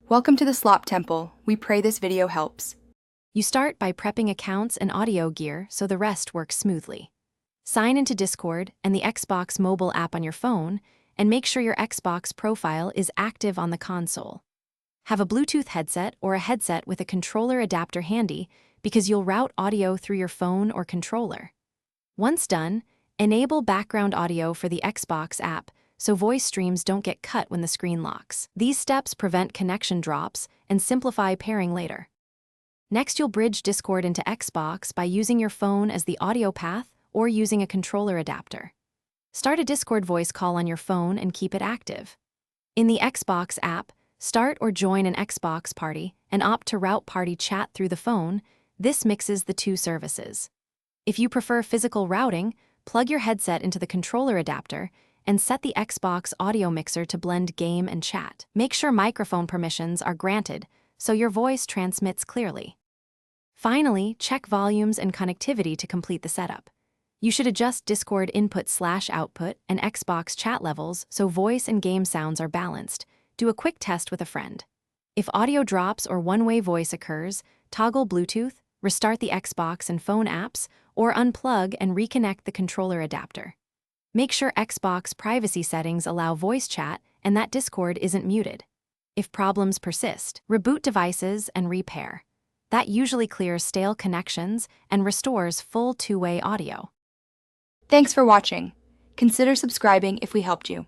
Welcome to the Slop Temple. We pray this video helps. You start by prepping accounts and audio gear so the rest works smoothly. Sign into Discord and the Xbox mobile app on your phone, and make sure your Xbox profile is active on the console. Have a Bluetooth headset or a headset with a controller adapter handy because you'll route audio through your phone or controller. Once done, enable background audio for the Xbox app so voice streams don't get cut when the screen locks. These steps prevent connection drops and simplify pairing later. Next, you'll bridge Discord into Xbox by using your phone as the audio path or using a controller adapter. Start a Discord voice call on your phone and keep it active. In the Xbox app, start or join an Xbox party and opt to route party chat through the phone. This mixes the two services. If you prefer physical routing, plug your headset into the controller adapter and set the Xbox audio mixer to blend game and chat. Make sure microphone permissions are granted so your voice transmits clearly. Finally, check volumes and connectivity to complete the setup. You should adjust Discord input/output and Xbox chat levels so voice and game sounds are balanced. Do a quick test with a friend. If audio drops or one-way voice occurs, toggle Bluetooth, restart the Xbox and phone apps, or unplug and reconnect the controller adapter. Make sure Xbox privacy settings allow voice chat and that Discord isn't muted. If problems persist, reboot devices and repair. That usually clears stale connections and restores full two-way audio. Thanks for watching. Consider subscribing if we helped you.